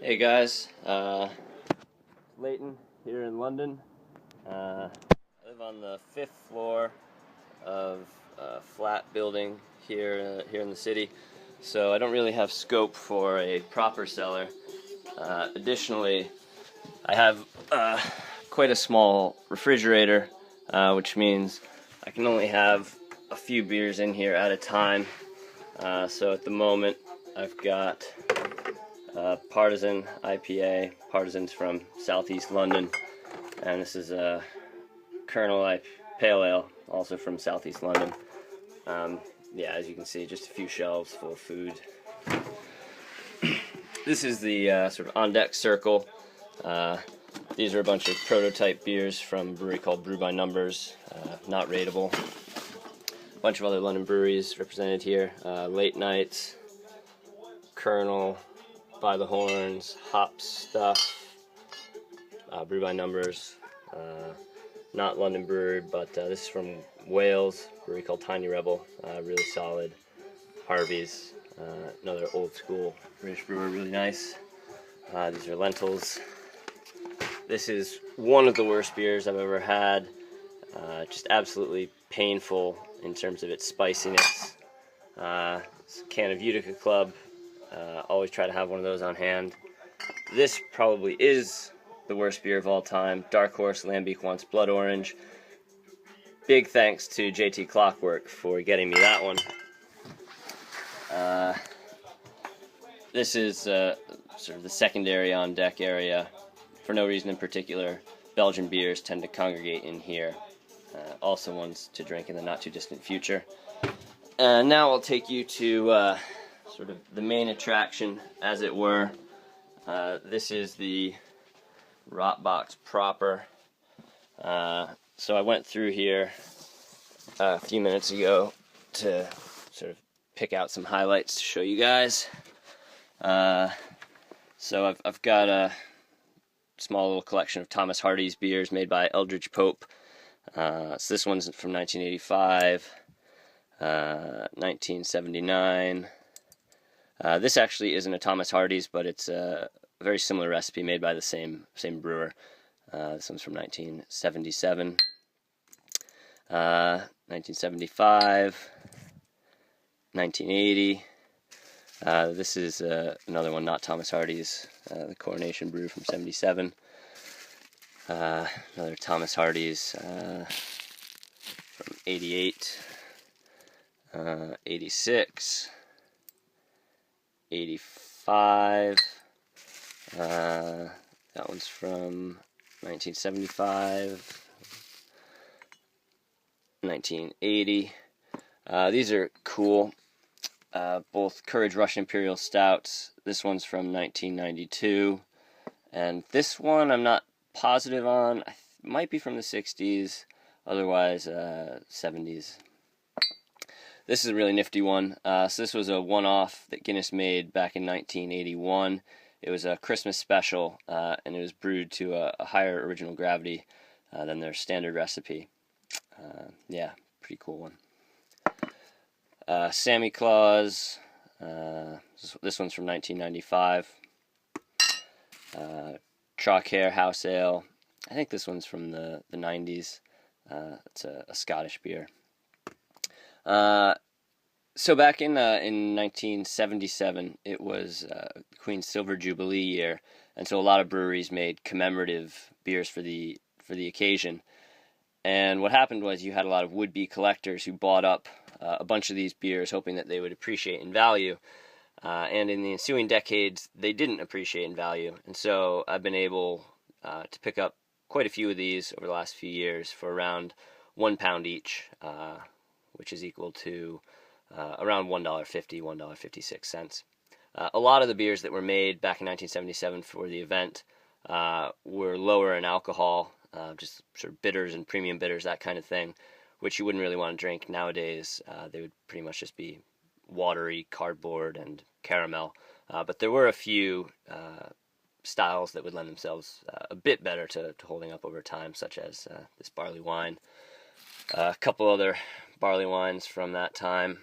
Hey guys, Leighton here in London. I live on the 5th floor of a flat building here in the city, so I don't really have scope for a proper cellar. Additionally, I have quite a small refrigerator, which means I can only have a few beers in here at a time. So at the moment, I've got Partisan IPA. Partisan's from southeast London, and this is a Colonel Pale Ale, also from southeast London. Yeah, as you can see, just a few shelves full of food. This is the sort of on-deck circle. These are a bunch of prototype beers from a brewery called Brew by Numbers, not rateable. A bunch of other London breweries represented here. Late Nights, Colonel, By the Horns, Hop Stuff, Brew by Numbers. Not London brewery, but this is from Wales, a brewery called Tiny Rebel, really solid. Harvey's, another old school British brewer, really nice. These are lentils. This is one of the worst beers I've ever had. Just absolutely painful in terms of its spiciness. It's a can of Utica Club. Always try to have one of those on hand. This probably is the worst beer of all time. Dark Horse Lambic Once Blood Orange. Big thanks to JT Clockwork for getting me that one. This is sort of the secondary on deck area. For no reason in particular, Belgian beers tend to congregate in here. Also ones to drink in the not too distant future. Now I'll take you to sort of the main attraction, as it were. This is the Rotbox proper. So I went through here a few minutes ago to sort of pick out some highlights to show you guys. So I've got a small little collection of Thomas Hardy's beers made by Eldridge Pope. So this one's from 1985, 1979. This actually isn't a Thomas Hardy's, but it's a very similar recipe made by the same brewer. This one's from 1977, 1975, 1980. This is another one, not Thomas Hardy's, the Coronation Brew from 77. Another Thomas Hardy's from 88, 86, 85. That one's from 1975, 1980. These are cool. Both Courage Russian Imperial Stouts. This one's from 1992, and this one I'm not positive on. Might be from the 60s, otherwise 70s. This is a really nifty one. So this was a one-off that Guinness made back in 1981. It was a Christmas special, and it was brewed to a higher original gravity than their standard recipe. Yeah, pretty cool one. Sammy Claus. This one's from 1995. Traquair House Ale. I think this one's from the 90s. It's a Scottish beer. So back in 1977, it was Queen's Silver Jubilee year, and so a lot of breweries made commemorative beers for the occasion. And what happened was you had a lot of would-be collectors who bought up a bunch of these beers, hoping that they would appreciate in value. And in the ensuing decades, they didn't appreciate in value. And so I've been able to pick up quite a few of these over the last few years for around £1 each, which is equal to around $1.50, $1.56. A lot of the beers that were made back in 1977 for the event were lower in alcohol, just sort of bitters and premium bitters, that kind of thing, which you wouldn't really want to drink nowadays. They would pretty much just be watery cardboard and caramel. But there were a few styles that would lend themselves a bit better to holding up over time, such as this barley wine. A couple other barley wines from that time.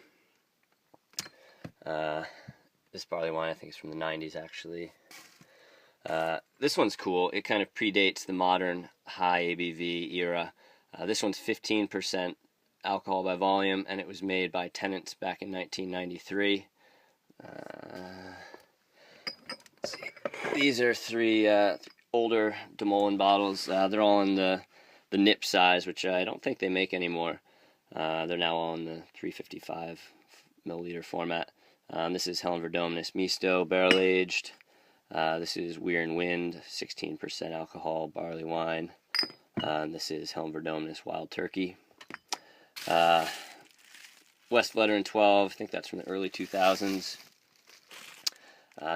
This barley wine, I think, is from the 90s, actually. This one's cool. It kind of predates the modern high ABV era. This one's 15% alcohol by volume, and it was made by Tennant's back in 1993. These are three older DeMolin bottles. They're all in the nip size, which I don't think they make anymore. They're now all in the 355 milliliter format. This is Helen Verdominus Misto, barrel aged. This is Weir and Wind, 16% alcohol barley wine. And this is Helen Verdominus Wild Turkey. West Veteran 12, I think that's from the early 2000s.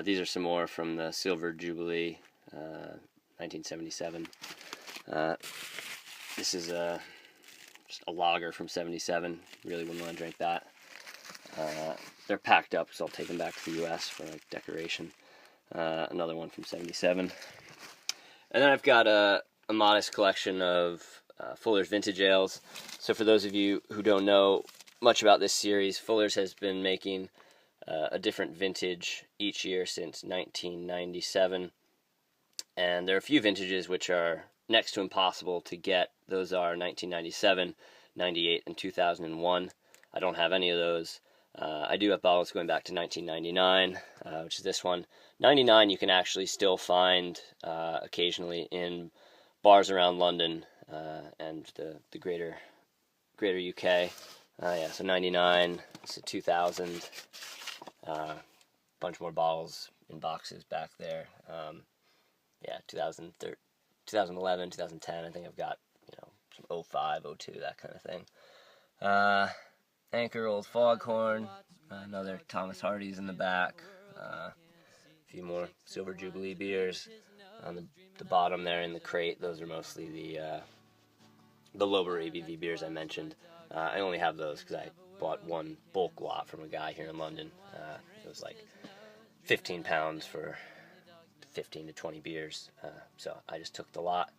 These are some more from the Silver Jubilee, 1977. This is just a lager from 77. Really wouldn't want to drink that. They're packed up, so I'll take them back to the U.S. for like decoration. Another one from 77. And then I've got a modest collection of Fuller's Vintage Ales. So for those of you who don't know much about this series, Fuller's has been making a different vintage each year since 1997. And there are a few vintages which are next to impossible to get. Those are 1997, 98, and 2001. I don't have any of those. I do have bottles going back to 1999, which is this one. 99 you can actually still find occasionally in bars around London and the greater UK. Yeah, so 99, so 2000, bunch more bottles in boxes back there. Yeah, 2011, 2010, I think I've got, some 05, 02, that kind of thing. Anchor Old Foghorn, another Thomas Hardy's in the back, a few more Silver Jubilee beers on the bottom there in the crate. Those are mostly the lower ABV beers I mentioned. I only have those because I bought one bulk lot from a guy here in London. It was like 15 pounds for 15 to 20 beers, so I just took the lot.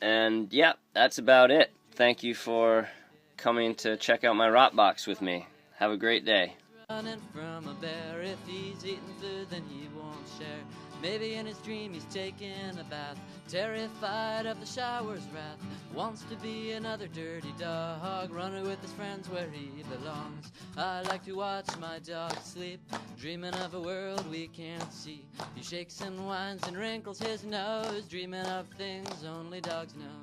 And yeah, that's about it. Thank you for coming to check out my Rotbox with me. Have a great day. Running from a bear, if he's eating food then he won't share. Maybe in his dream he's taking a bath, terrified of the shower's wrath. Wants to be another dirty dog, running with his friends where he belongs. I like to watch my dog sleep, dreaming of a world we can't see. He shakes and whines and wrinkles his nose, dreaming of things only dogs know.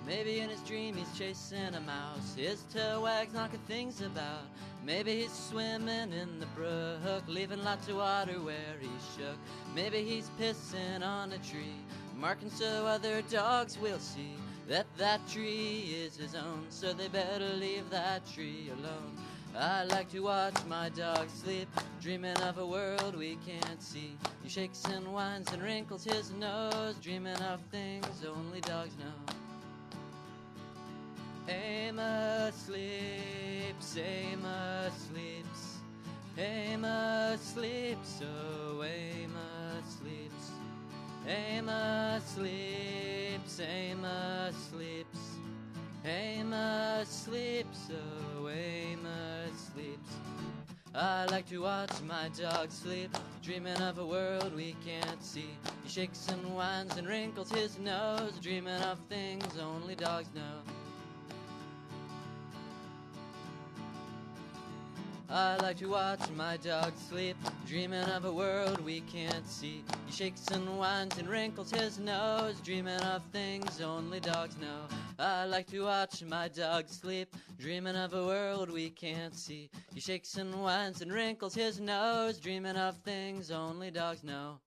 Maybe in his dream he's chasing a mouse, his tail wags knocking things about. Maybe he's swimming in the brook, leaving lots of water where he shook. Maybe he's pissing on a tree, marking so other dogs will see that that tree is his own, so they better leave that tree alone. I like to watch my dog sleep, dreaming of a world we can't see. He shakes and whines and wrinkles his nose, dreaming of things only dogs know. Amos sleeps, Amos sleeps, Amos sleeps, oh Amos sleeps. Amos sleeps, Amos sleeps, Amos sleeps, oh Amos sleeps. I like to watch my dog sleep, dreaming of a world we can't see. He shakes and whines and wrinkles his nose, dreaming of things only dogs know. I like to watch my dog sleep, dreaming of a world we can't see. He shakes and whines and wrinkles his nose, dreaming of things only dogs know. I like to watch my dog sleep, dreaming of a world we can't see. He shakes and whines and wrinkles his nose, dreaming of things only dogs know.